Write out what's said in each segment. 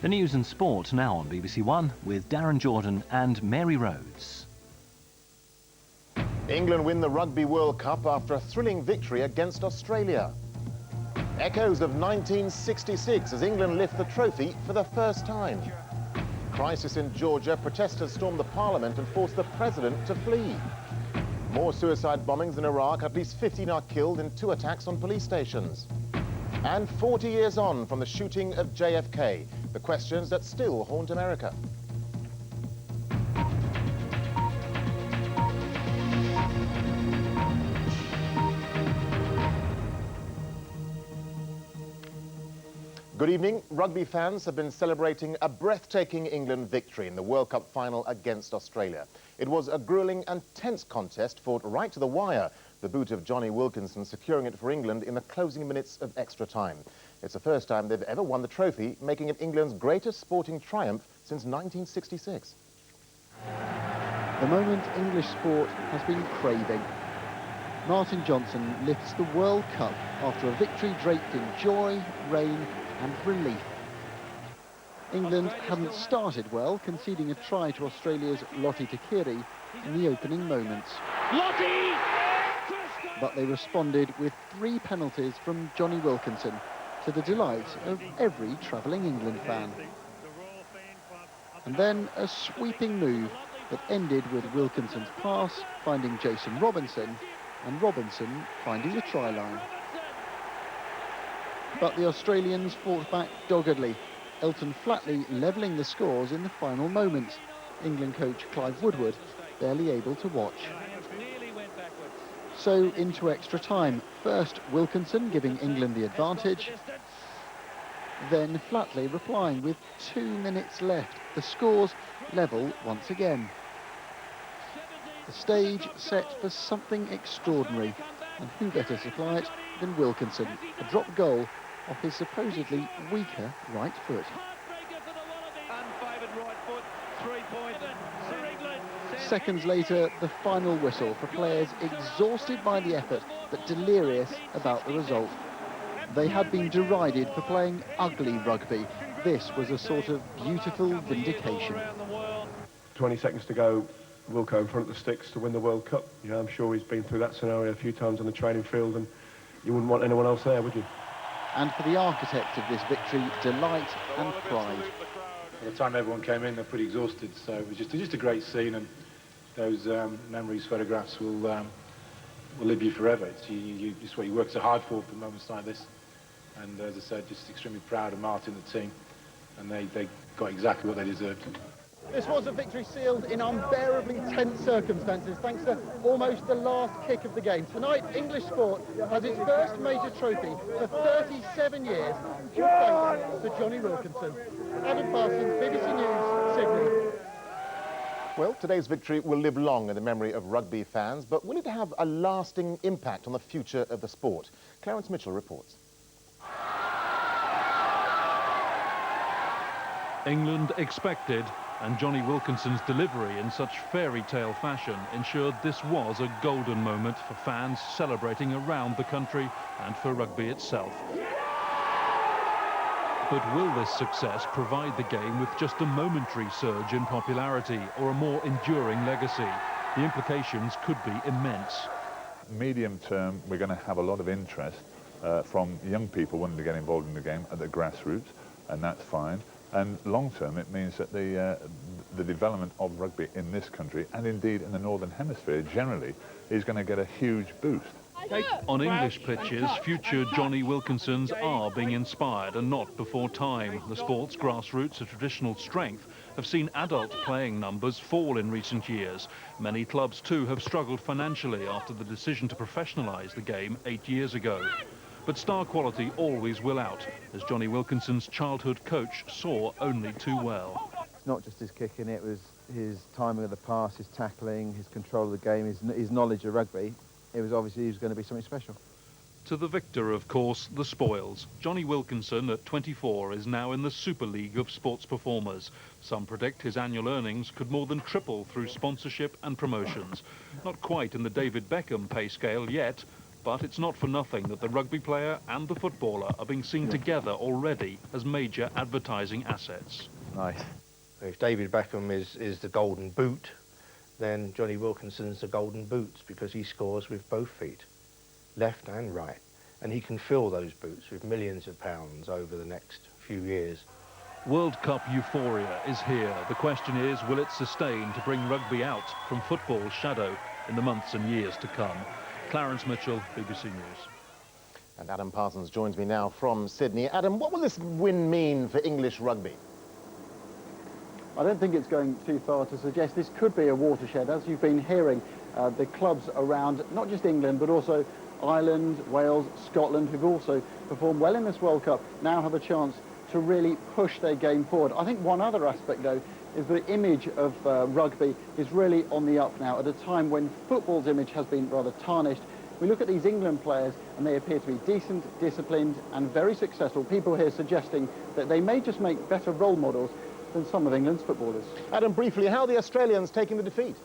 The news and sport now on BBC One with Darren Jordan and Mary Rhodes. England win the Rugby World Cup after a thrilling victory against Australia. Echoes of 1966 as England lift the trophy for the first time. Crisis in Georgia, protesters stormed the parliament and forced the president to flee. More suicide bombings in Iraq, at least 15 are killed in 2 attacks on police stations. And 40 years on from the shooting of JFK, the questions that still haunt America. Good evening. Rugby fans have been celebrating a breathtaking England victory in the World Cup final against Australia. It was a gruelling and tense contest fought right to the wire, the boot of Johnny Wilkinson securing it for England in the closing minutes of extra time. It's the first time they've ever won the trophy, making it England's greatest sporting triumph since 1966. The moment English sport has been craving. Martin Johnson lifts the World Cup after a victory draped in joy, rain and relief. England hadn't started well, conceding a try to Australia's Lottie Takiri in the opening moments. Lottie! But they responded with 3 penalties from Johnny Wilkinson, to the delight of every travelling England fan. And then a sweeping move that ended with Wilkinson's pass finding Jason Robinson, and Robinson finding the try line. But the Australians fought back doggedly, Elton Flatley levelling the scores in the final moments. England coach Clive Woodward barely able to watch. So into extra time. First Wilkinson giving England the advantage. Then Flatley replying with 2 minutes left. The scores level once again. The stage set for something extraordinary. And who better supply it than Wilkinson? A drop goal off his supposedly weaker right foot. Seconds later, the final whistle for players exhausted by the effort but delirious about the result. They had been derided for playing ugly rugby. This was a sort of beautiful vindication. 20 seconds to go, Wilco in front of the sticks to win the World Cup. Yeah, I'm sure he's been through that scenario a few times on the training field, and you wouldn't want anyone else there, would you? And for the architect of this victory, delight and pride. By the time everyone came in, they're pretty exhausted, so it was just a great scene, and those memories, photographs will live you forever. It's what you work so hard for moments like this. And as I said, just extremely proud of Martin and the team, and they got exactly what they deserved. This was a victory sealed in unbearably tense circumstances, thanks to almost the last kick of the game. Tonight, English sport has its first major trophy for 37 years, thanks to Johnny Wilkinson. Adam Parsons, BBC News, Sydney. Well, today's victory will live long in the memory of rugby fans, but will it have a lasting impact on the future of the sport? Clarence Mitchell reports. England expected, and Johnny Wilkinson's delivery in such fairy tale fashion ensured this was a golden moment for fans celebrating around the country and for rugby itself. But will this success provide the game with just a momentary surge in popularity or a more enduring legacy? The implications could be immense. Medium term, we're going to have a lot of interest from young people wanting to get involved in the game at the grassroots, and that's fine. And long term, it means that the development of rugby in this country, and indeed in the Northern Hemisphere generally, is going to get a huge boost. On English pitches, future Johnny Wilkinsons are being inspired, and not before time. The sport's grassroots, a traditional strength, have seen adult playing numbers fall in recent years. Many clubs too have struggled financially after the decision to professionalise the game 8 years ago. But star quality always will out, as Johnny Wilkinson's childhood coach saw only too well. It's not just his kicking, it was his timing of the pass, his tackling, his control of the game, his knowledge of rugby. It was obviously he was going to be something special. To the victor, of course, the spoils. Johnny Wilkinson, at 24, is now in the Super League of sports performers. Some predict his annual earnings could more than triple through sponsorship and promotions. Not quite in the David Beckham pay scale yet, But it's not for nothing that the rugby player and the footballer are being seen together already as major advertising assets. Nice. If David Beckham is the golden boot, then Johnny Wilkinson's the golden boots, because he scores with both feet, left and right. And he can fill those boots with millions of pounds over the next few years. World Cup euphoria is here. The question is, will it sustain to bring rugby out from football's shadow in the months and years to come? Clarence Mitchell, BBC News. And Adam Parsons joins me now from Sydney. Adam, what will this win mean for English rugby? I don't think it's going too far to suggest this could be a watershed. As you've been hearing, the clubs around, not just England, but also Ireland, Wales, Scotland, who've also performed well in this World Cup, now have a chance to really push their game forward. I think one other aspect, though, is the image of rugby is really on the up now, at a time when football's image has been rather tarnished. We look at these England players, and they appear to be decent, disciplined, and very successful. People here suggesting that they may just make better role models than some of England's footballers. Adam, briefly, how are the Australians taking the defeat?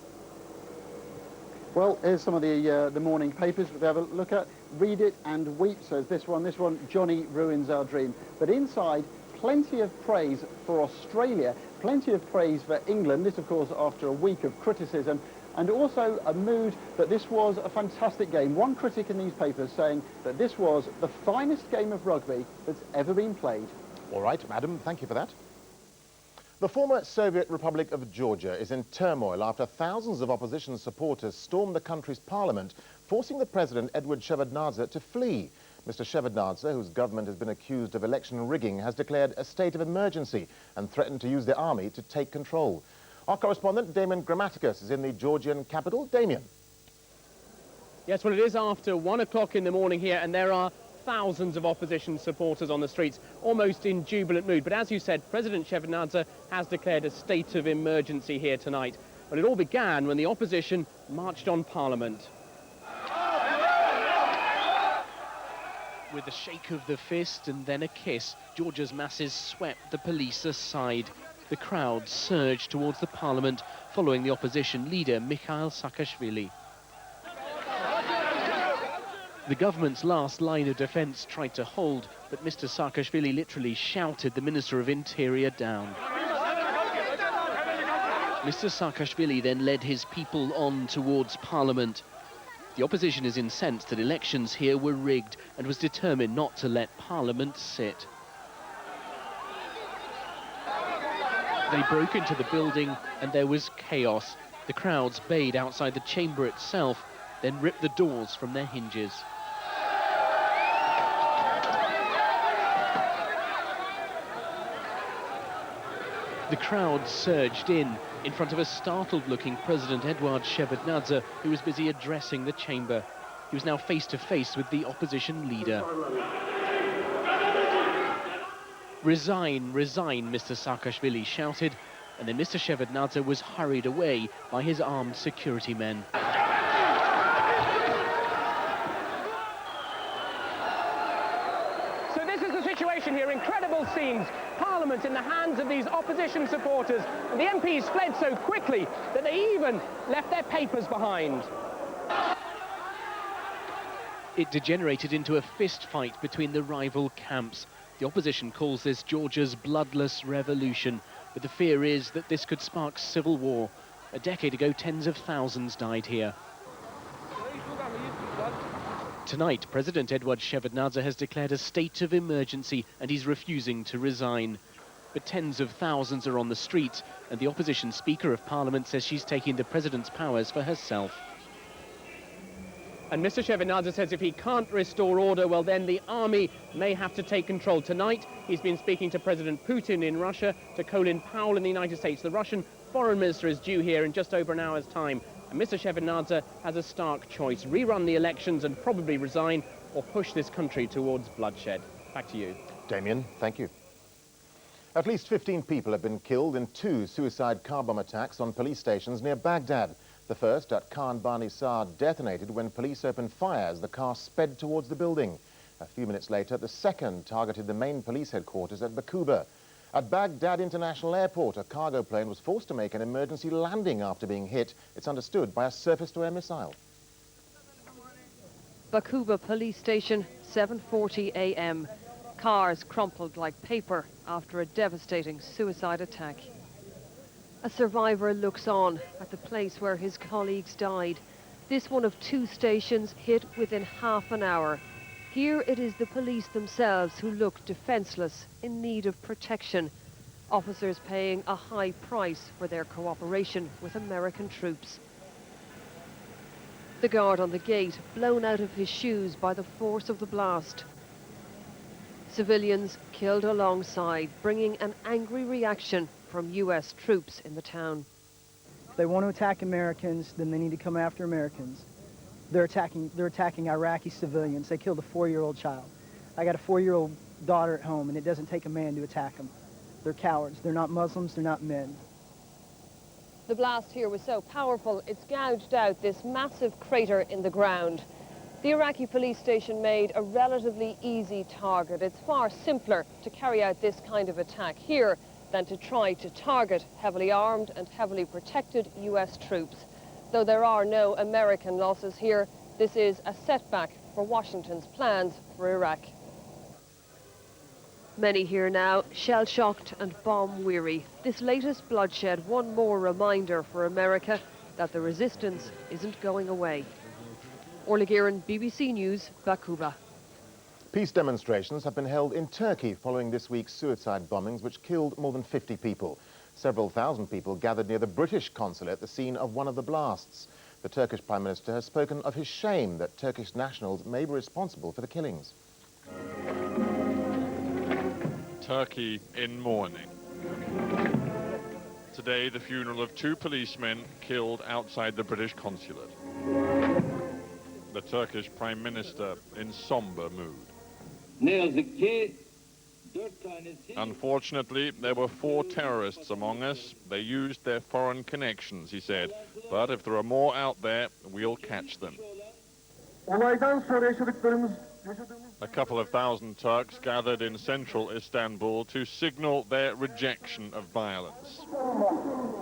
Well, here's some of the morning papers we have a look at. Read it and weep, says this one, Johnny ruins our dream. But inside, plenty of praise for Australia, plenty of praise for England. This, of course, after a week of criticism, and also a mood that this was a fantastic game. One critic in these papers saying that this was the finest game of rugby that's ever been played. All right, Adam, thank you for that. The former Soviet Republic of Georgia is in turmoil after thousands of opposition supporters stormed the country's parliament, forcing the president, Eduard Shevardnadze, to flee. Mr. Shevardnadze, whose government has been accused of election rigging, has declared a state of emergency and threatened to use the army to take control. Our correspondent, Damien Grammaticus, is in the Georgian capital. Damien. Yes, well, it is after 1 o'clock in the morning here, and there are thousands of opposition supporters on the streets, almost in jubilant mood. But as you said, President Shevardnadze has declared a state of emergency here tonight. But it all began when the opposition marched on Parliament. With a shake of the fist and then a kiss, Georgia's masses swept the police aside. The crowd surged towards the Parliament following the opposition leader, Mikhail Saakashvili. The government's last line of defence tried to hold, but Mr. Saakashvili literally shouted the Minister of Interior down. Mr. Saakashvili then led his people on towards Parliament. The opposition is incensed that elections here were rigged and was determined not to let Parliament sit. They broke into the building and there was chaos. The crowds bayed outside the chamber itself, then ripped the doors from their hinges. The crowd surged in front of a startled-looking President Eduard Shevardnadze, who was busy addressing the chamber. He was now face-to-face with the opposition leader. Resign, resign, Mr. Saakashvili shouted, and then Mr. Shevardnadze was hurried away by his armed security men. So this is the situation here, incredible scenes. Parliament in the hands of these opposition supporters, and the MPs fled so quickly that they even left their papers behind. It degenerated into a fist fight between the rival camps. The opposition calls this Georgia's bloodless revolution, but the fear is that this could spark civil war. A decade ago, tens of thousands died here. Tonight, President Eduard Shevardnadze has declared a state of emergency and he's refusing to resign. But tens of thousands are on the streets, and the opposition Speaker of Parliament says she's taking the President's powers for herself. And Mr. Shevardnadze says if he can't restore order, well, then the army may have to take control. Tonight, he's been speaking to President Putin in Russia, to Colin Powell in the United States. The Russian foreign minister is due here in just over an hour's time. And Mr. Shevardnadze has a stark choice: rerun the elections and probably resign, or push this country towards bloodshed. Back to you. Damien, thank you. At least 15 people have been killed in 2 suicide car bomb attacks on police stations near Baghdad. The first at Khan Banisar detonated when police opened fire as the car sped towards the building. A few minutes later, the second targeted the main police headquarters at Bakuba. At Baghdad International Airport, a cargo plane was forced to make an emergency landing after being hit, it's understood, by a surface-to-air missile. Bakuba police station, 7:40 a.m. Cars crumpled like paper after a devastating suicide attack. A survivor looks on at the place where his colleagues died. This one of 2 stations hit within half an hour. Here it is the police themselves who look defenseless, in need of protection. Officers paying a high price for their cooperation with American troops. The guard on the gate blown out of his shoes by the force of the blast. Civilians killed alongside, bringing an angry reaction from US troops in the town. If they want to attack Americans, then they need to come after Americans. They're attacking Iraqi civilians. They killed a 4-year-old child. I got a 4-year-old daughter at home, and it doesn't take a man to attack them. They're cowards. They're not Muslims. They're not men. The blast here was so powerful, it's gouged out this massive crater in the ground. The Iraqi police station made a relatively easy target. It's far simpler to carry out this kind of attack here than to try to target heavily armed and heavily protected US troops. Though there are no American losses here, this is a setback for Washington's plans for Iraq. Many here now, shell-shocked and bomb-weary. This latest bloodshed, one more reminder for America that the resistance isn't going away. Orla Guerin, BBC News, Bakuba. Peace demonstrations have been held in Turkey following this week's suicide bombings which killed more than 50 people. Several thousand people gathered near the British consulate at the scene of one of the blasts. The Turkish Prime Minister has spoken of his shame that Turkish nationals may be responsible for the killings. Turkey in mourning. Today, the funeral of 2 policemen killed outside the British consulate. The Turkish Prime Minister in somber mood. Unfortunately, there were 4 terrorists among us. They used their foreign connections, he said. But if there are more out there, we'll catch them. A couple of thousand Turks gathered in central Istanbul to signal their rejection of violence.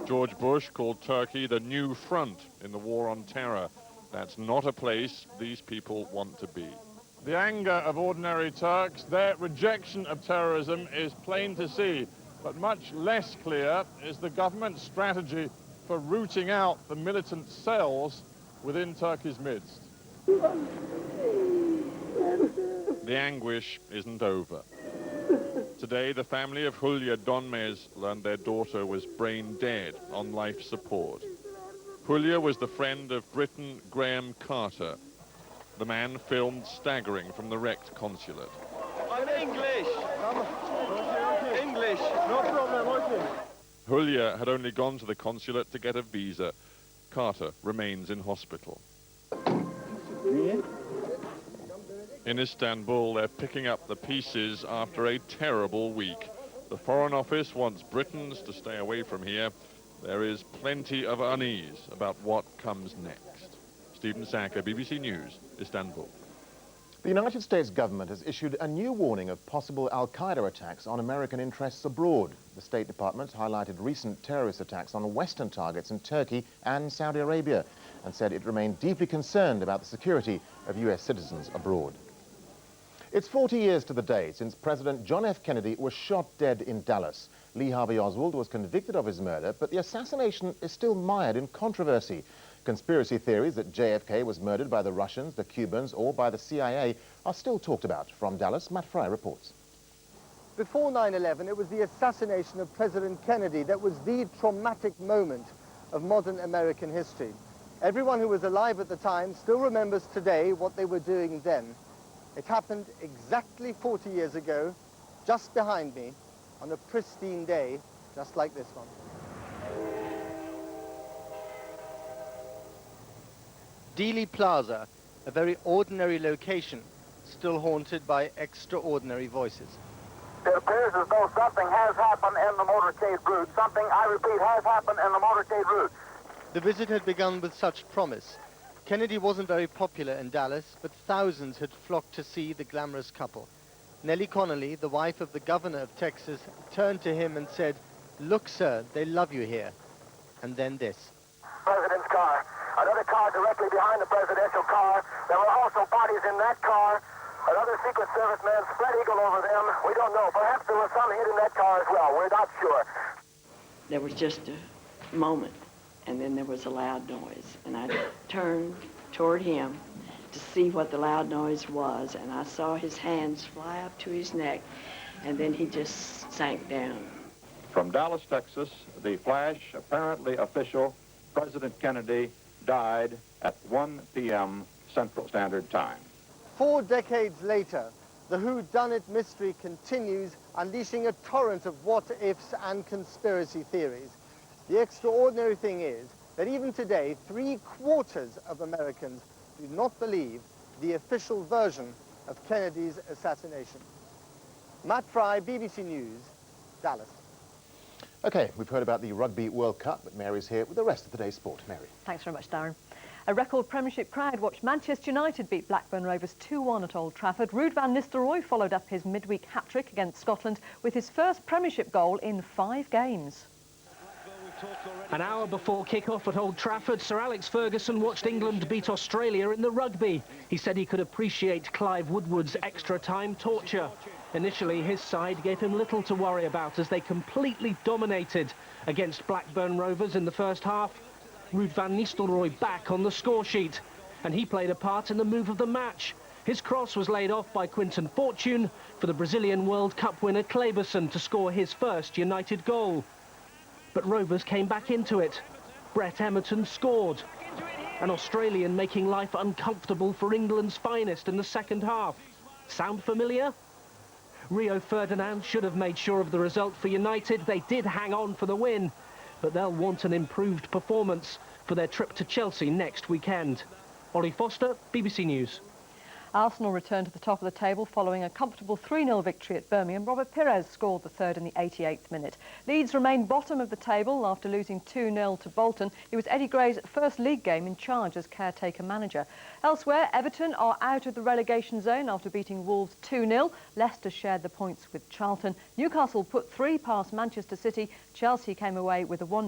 George Bush called Turkey the new front in the war on terror. That's not a place these people want to be. The anger of ordinary Turks, their rejection of terrorism is plain to see, but much less clear is the government's strategy for rooting out the militant cells within Turkey's midst. The anguish isn't over. Today, the family of Hulya Donmez learned their daughter was brain dead on life support. Hulya was the friend of Briton Graham Carter, the man filmed staggering from the wrecked consulate. I'm English. English, no problem, okay. Hulya had only gone to the consulate to get a visa. Carter remains in hospital. In Istanbul, they're picking up the pieces after a terrible week. The Foreign Office wants Britons to stay away from here. There is plenty of unease about what comes next. Stephen Saka, BBC News, Istanbul. The United States government has issued a new warning of possible al-Qaeda attacks on American interests abroad. The State Department highlighted recent terrorist attacks on Western targets in Turkey and Saudi Arabia and said it remained deeply concerned about the security of US citizens abroad. It's 40 years to the day since President John F. Kennedy was shot dead in Dallas. Lee Harvey Oswald was convicted of his murder, but the assassination is still mired in controversy. Conspiracy theories that JFK was murdered by the Russians, the Cubans, or by the CIA are still talked about. From Dallas, Matt Fry reports. Before 9/11, it was the assassination of President Kennedy that was the traumatic moment of modern American history. Everyone who was alive at the time still remembers today what they were doing then. It happened exactly 40 years ago, just behind me, on a pristine day, just like this one. Dealey Plaza, a very ordinary location, still haunted by extraordinary voices. It appears as though something has happened in the motorcade route. Something, I repeat, has happened in the motorcade route. The visit had begun with such promise. Kennedy wasn't very popular in Dallas, but thousands had flocked to see the glamorous couple. Nellie Connolly, the wife of the governor of Texas, turned to him and said, "Look, sir, they love you here." And then this. President's car. Another car directly behind the presidential car. There were also bodies in that car. Another Secret Service man spread eagle over them. We don't know. Perhaps there was some hit in that car as well. We're not sure. There was just a moment, and then there was a loud noise. And I turned toward him to see what the loud noise was, and I saw his hands fly up to his neck, and then he just sank down. From Dallas, Texas, the flash, apparently official, President Kennedy died at 1 p.m. Central Standard Time. 4 decades later, the whodunit mystery continues, unleashing a torrent of what-ifs and conspiracy theories. The extraordinary thing is that even today, 3/4 of Americans do not believe the official version of Kennedy's assassination. Matt Fry, BBC News, Dallas. OK, we've heard about the Rugby World Cup, but Mary's here with the rest of today's sport. Mary. Thanks very much, Darren. A record Premiership crowd watched Manchester United beat Blackburn Rovers 2-1 at Old Trafford. Ruud van Nistelrooy followed up his midweek hat-trick against Scotland with his first Premiership goal in 5 games. An hour before kick-off at Old Trafford, Sir Alex Ferguson watched England beat Australia in the rugby. He said he could appreciate Clive Woodward's extra-time torture. Initially, his side gave him little to worry about as they completely dominated against Blackburn Rovers in the first half. Ruud van Nistelrooy back on the score sheet, and he played a part in the move of the match. His cross was laid off by Quinton Fortune for the Brazilian World Cup winner Kleberson to score his first United goal. But Rovers came back into it. Brett Emerton scored. An Australian making life uncomfortable for England's finest in the second half. Sound familiar? Rio Ferdinand should have made sure of the result for United. They did hang on for the win, but they'll want an improved performance for their trip to Chelsea next weekend. Ollie Foster, BBC News. Arsenal returned to the top of the table following a comfortable 3-0 victory at Birmingham. Robert Pires scored the third in the 88th minute. Leeds remained bottom of the table after losing 2-0 to Bolton. It was Eddie Gray's first league game in charge as caretaker manager. Elsewhere, Everton are out of the relegation zone after beating Wolves 2-0. Leicester shared the points with Charlton. Newcastle put 3 past Manchester City. Chelsea came away with a 1